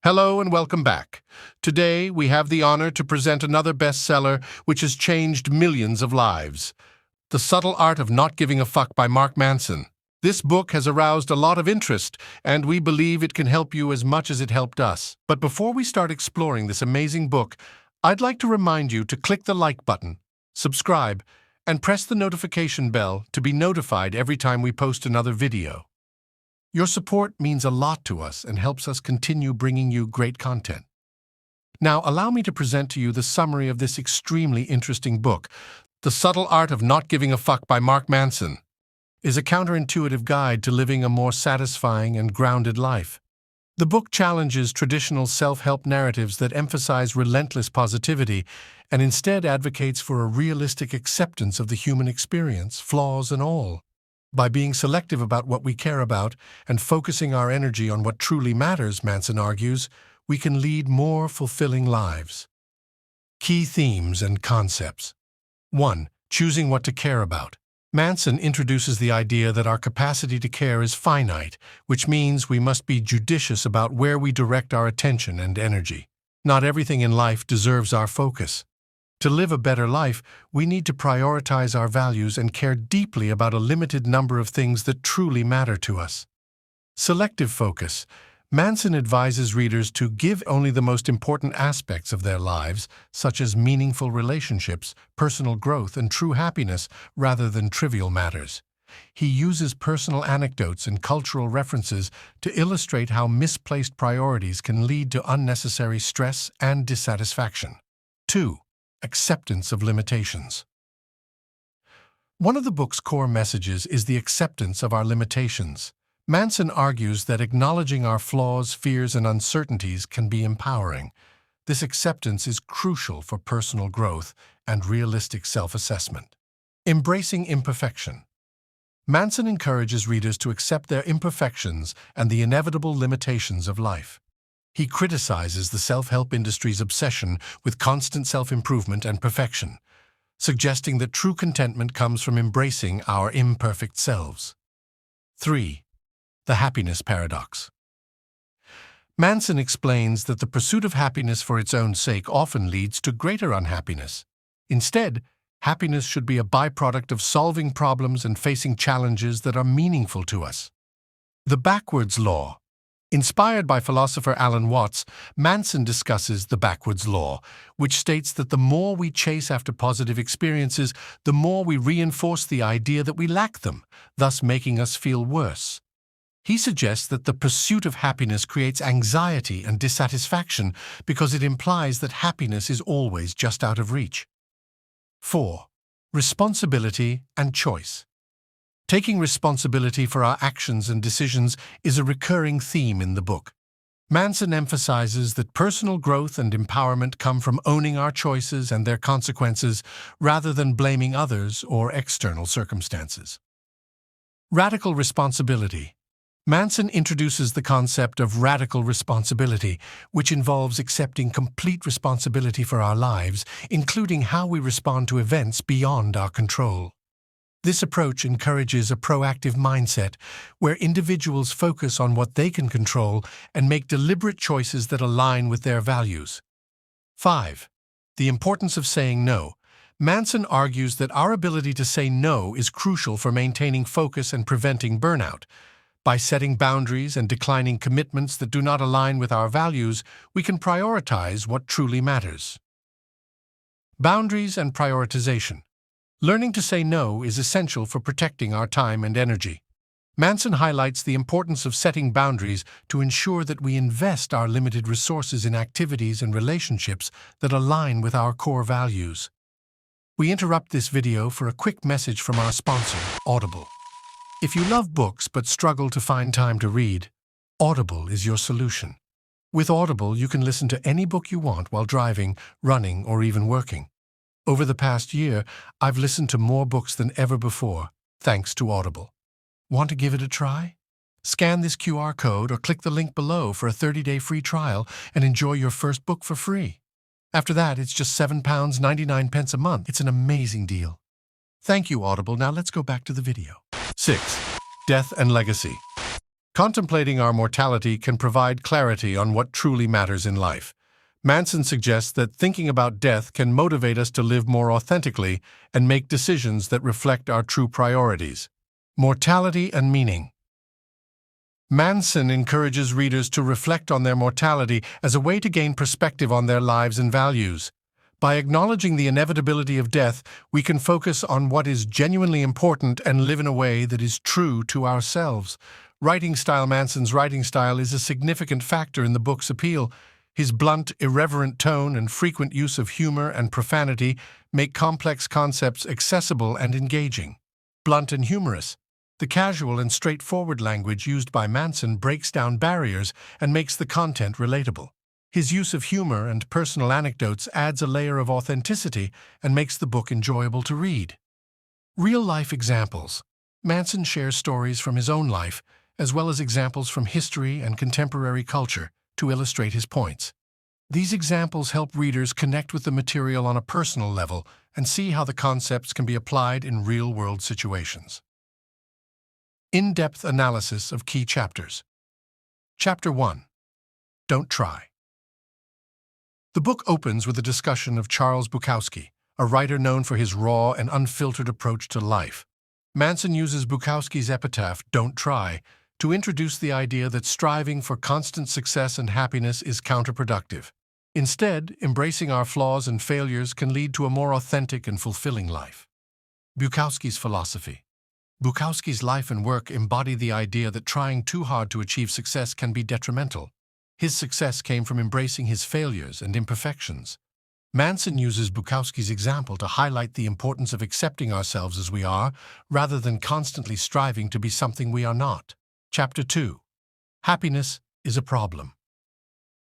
Hello and welcome back. Today, we have the honor to present another bestseller which has changed millions of lives. The Subtle Art of Not Giving a Fuck by Manson. This book has aroused a lot of interest, and we believe it can help you as much as it helped us. But before we start exploring this amazing book, I'd like to remind you to click the like button, subscribe, and press the notification bell to be notified every time we post another video. Your support means a lot to us and helps us continue bringing you great content. Now, allow me to present to you the summary of this extremely interesting book. The Subtle Art of Not Giving a Fuck by Manson is a counterintuitive guide to living a more satisfying and grounded life. The book challenges traditional self-help narratives that emphasize relentless positivity and instead advocates for a realistic acceptance of the human experience, flaws and all. By being selective about what we care about and focusing our energy on what truly matters, Manson argues, we can lead more fulfilling lives. Key themes and concepts. 1. Choosing what to care about. Manson introduces the idea that our capacity to care is finite, which means we must be judicious about where we direct our attention and energy. Not everything in life deserves our focus. To live a better life, we need to prioritize our values and care deeply about a limited number of things that truly matter to us. Selective focus. Manson advises readers to give only the most important aspects of their lives, such as meaningful relationships, personal growth, and true happiness, rather than trivial matters. He uses personal anecdotes and cultural references to illustrate how misplaced priorities can lead to unnecessary stress and dissatisfaction. 2. Acceptance of limitations. One of the book's core messages is the acceptance of our limitations. Manson argues that acknowledging our flaws, fears, and uncertainties can be empowering. This acceptance is crucial for personal growth and realistic self-assessment. Embracing imperfection. Manson encourages readers to accept their imperfections and the inevitable limitations of life. He criticizes the self-help industry's obsession with constant self-improvement and perfection, suggesting that true contentment comes from embracing our imperfect selves. 3. The happiness paradox. Manson explains that the pursuit of happiness for its own sake often leads to greater unhappiness. Instead, happiness should be a byproduct of solving problems and facing challenges that are meaningful to us. The backwards law. Inspired by philosopher Alan Watts, Manson discusses the backwards law, which states that the more we chase after positive experiences, the more we reinforce the idea that we lack them, thus making us feel worse. He suggests that the pursuit of happiness creates anxiety and dissatisfaction because it implies that happiness is always just out of reach. 4. Responsibility and choice. Taking responsibility for our actions and decisions is a recurring theme in the book. Manson emphasizes that personal growth and empowerment come from owning our choices and their consequences rather than blaming others or external circumstances. Radical responsibility. Manson introduces the concept of radical responsibility, which involves accepting complete responsibility for our lives, including how we respond to events beyond our control. This approach encourages a proactive mindset where individuals focus on what they can control and make deliberate choices that align with their values. 5. The importance of saying no. Manson argues that our ability to say no is crucial for maintaining focus and preventing burnout. By setting boundaries and declining commitments that do not align with our values, we can prioritize what truly matters. Boundaries and prioritization. Learning to say no is essential for protecting our time and energy. Manson highlights the importance of setting boundaries to ensure that we invest our limited resources in activities and relationships that align with our core values. We interrupt this video for a quick message from our sponsor, Audible. If you love books but struggle to find time to read, Audible is your solution. With Audible, you can listen to any book you want while driving, running, or even working. Over the past year, I've listened to more books than ever before, thanks to Audible. Want to give it a try? Scan this QR code or click the link below for a 30-day free trial and enjoy your first book for free. After that, it's just £7.99 a month. It's an amazing deal. Thank you, Audible. Now let's go back to the video. 6. Death and legacy. Contemplating our mortality can provide clarity on what truly matters in life. Manson suggests that thinking about death can motivate us to live more authentically and make decisions that reflect our true priorities. Mortality and meaning. Manson encourages readers to reflect on their mortality as a way to gain perspective on their lives and values. By acknowledging the inevitability of death, we can focus on what is genuinely important and live in a way that is true to ourselves. Manson's writing style is a significant factor in the book's appeal. His blunt, irreverent tone and frequent use of humor and profanity make complex concepts accessible and engaging. Blunt and humorous. The casual and straightforward language used by Manson breaks down barriers and makes the content relatable. His use of humor and personal anecdotes adds a layer of authenticity and makes the book enjoyable to read. Real-life examples. Manson shares stories from his own life, as well as examples from history and contemporary culture, to illustrate his points. These examples help readers connect with the material on a personal level and see how the concepts can be applied in real-world situations. In-depth analysis of key chapters. Chapter 1. Don't Try. The book opens with a discussion of Charles Bukowski, a writer known for his raw and unfiltered approach to life. Manson uses Bukowski's epitaph, "Don't Try," to introduce the idea that striving for constant success and happiness is counterproductive. Instead, embracing our flaws and failures can lead to a more authentic and fulfilling life. Bukowski's philosophy. Bukowski's life and work embody the idea that trying too hard to achieve success can be detrimental. His success came from embracing his failures and imperfections. Manson uses Bukowski's example to highlight the importance of accepting ourselves as we are, rather than constantly striving to be something we are not. Chapter 2. Happiness is a problem.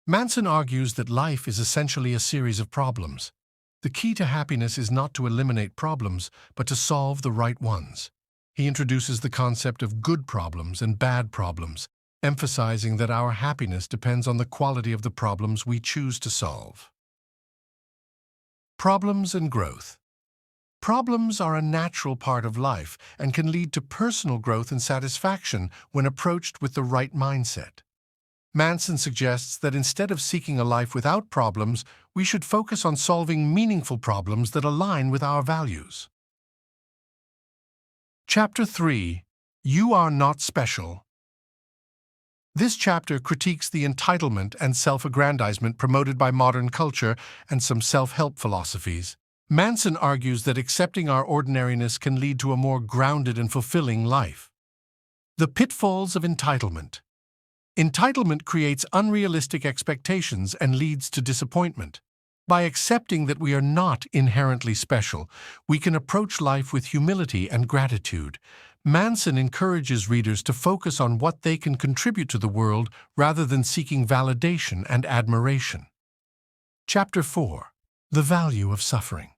Manson argues that life is essentially a series of problems. The key to happiness is not to eliminate problems, but to solve the right ones. He introduces the concept of good problems and bad problems, emphasizing that our happiness depends on the quality of the problems we choose to solve. Problems and growth. Problems are a natural part of life and can lead to personal growth and satisfaction when approached with the right mindset. Manson suggests that instead of seeking a life without problems, we should focus on solving meaningful problems that align with our values. Chapter 3. You Are Not Special. This chapter critiques the entitlement and self-aggrandizement promoted by modern culture and some self-help philosophies. Manson argues that accepting our ordinariness can lead to a more grounded and fulfilling life. The pitfalls of entitlement. Entitlement creates unrealistic expectations and leads to disappointment. By accepting that we are not inherently special, we can approach life with humility and gratitude. Manson encourages readers to focus on what they can contribute to the world rather than seeking validation and admiration. Chapter 4. The Value of Suffering.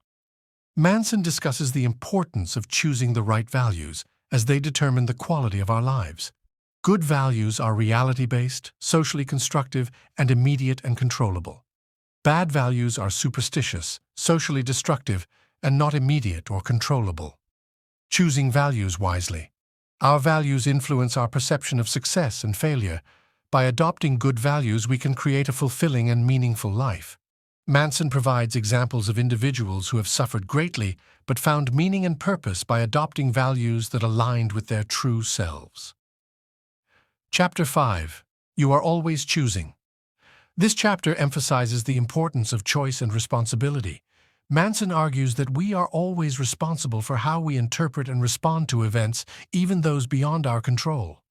Manson discusses the importance of choosing the right values as they determine the quality of our lives. Good values are reality-based, socially constructive, and immediate and controllable. Bad values are superstitious, socially destructive, and not immediate or controllable. Choosing values wisely. Our values influence our perception of success and failure. By adopting good values, we can create a fulfilling and meaningful life. Manson provides examples of individuals who have suffered greatly but found meaning and purpose by adopting values that aligned with their true selves. Chapter 5. You Are Always Choosing. This chapter emphasizes the importance of choice and responsibility. Manson argues that we are always responsible for how we interpret and respond to events, even those beyond our control.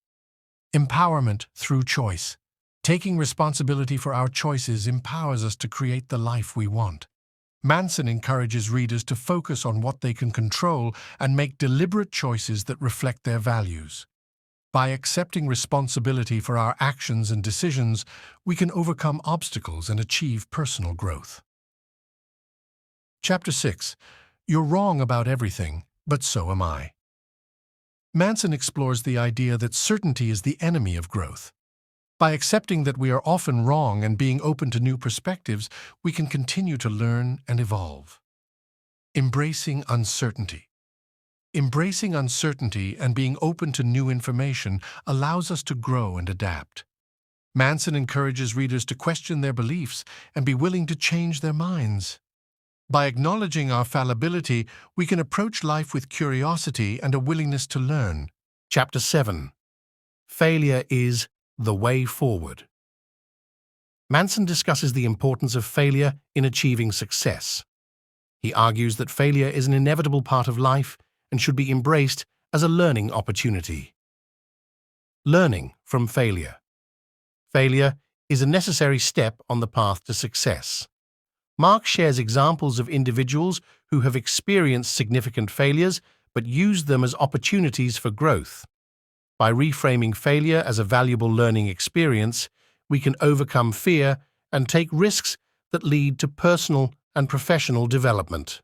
Empowerment through choice. Taking responsibility for our choices empowers us to create the life we want. Manson encourages readers to focus on what they can control and make deliberate choices that reflect their values. By accepting responsibility for our actions and decisions, we can overcome obstacles and achieve personal growth. Chapter 6. You're wrong about everything, but so am I. Manson explores the idea that certainty is the enemy of growth. By accepting that we are often wrong and being open to new perspectives, we can continue to learn and evolve. Embracing uncertainty. Embracing uncertainty and being open to new information allows us to grow and adapt. Manson encourages readers to question their beliefs and be willing to change their minds. By acknowledging our fallibility, we can approach life with curiosity and a willingness to learn. Chapter 7. Failure is the way forward. Manson discusses the importance of failure in achieving success. He argues that failure is an inevitable part of life and should be embraced as a learning opportunity. Learning from failure. Failure is a necessary step on the path to success. Mark shares examples of individuals who have experienced significant failures but used them as opportunities for growth. By reframing failure as a valuable learning experience, we can overcome fear and take risks that lead to personal and professional development.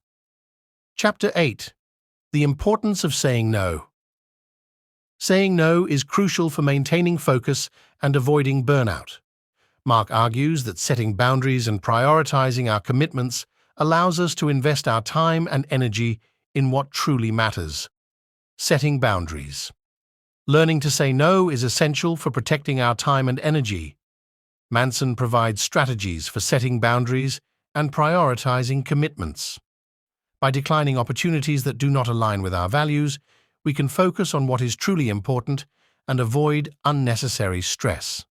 Chapter 8. The importance of saying no. Saying no is crucial for maintaining focus and avoiding burnout. Mark argues that setting boundaries and prioritizing our commitments allows us to invest our time and energy in what truly matters. Setting boundaries. Learning to say no is essential for protecting our time and energy. Manson provides strategies for setting boundaries and prioritizing commitments. By declining opportunities that do not align with our values, we can focus on what is truly important and avoid unnecessary stress.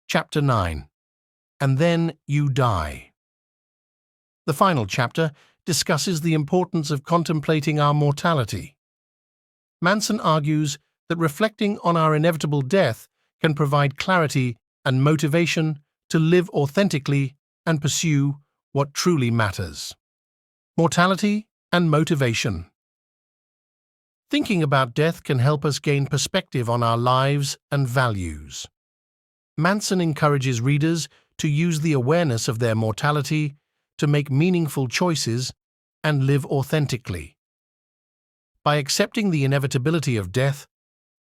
Chapter 9. And then you die. The final chapter discusses the importance of contemplating our mortality. Manson argues that reflecting on our inevitable death can provide clarity and motivation to live authentically and pursue what truly matters. Mortality and motivation. Thinking about death can help us gain perspective on our lives and values. Manson encourages readers to use the awareness of their mortality to make meaningful choices and live authentically. By accepting the inevitability of death,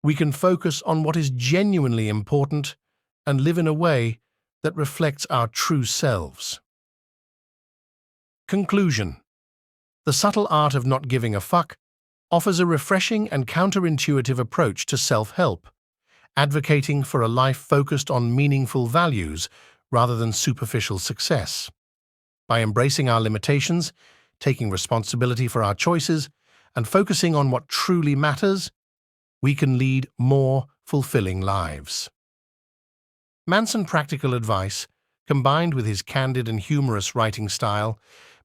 we can focus on what is genuinely important and live in a way that reflects our true selves. Conclusion. The Subtle Art of Not Giving a Fuck offers a refreshing and counterintuitive approach to self-help, advocating for a life focused on meaningful values rather than superficial success. By embracing our limitations, taking responsibility for our choices, and focusing on what truly matters, we can lead more fulfilling lives. Manson's practical advice, combined with his candid and humorous writing style,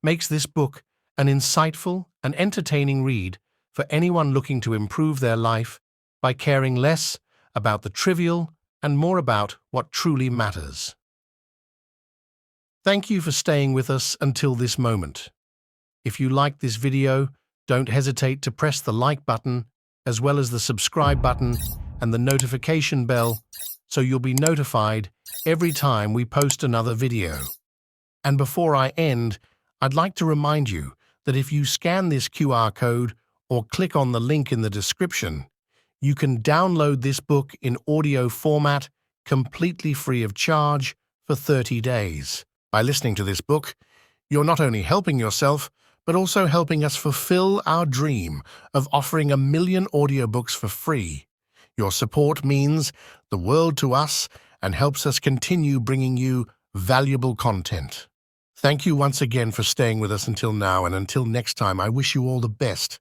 makes this book an insightful and entertaining read for anyone looking to improve their life by caring less about the trivial and more about what truly matters. Thank you for staying with us until this moment. If you liked this video, don't hesitate to press the like button as well as the subscribe button and the notification bell so you'll be notified every time we post another video. And before I end, I'd like to remind you that if you scan this QR code or click on the link in the description, you can download this book in audio format completely free of charge for 30 days. By listening to this book, you're not only helping yourself, but also helping us fulfill our dream of offering 1 million audiobooks for free. Your support means the world to us and helps us continue bringing you valuable content. Thank you once again for staying with us until now, and until next time, I wish you all the best.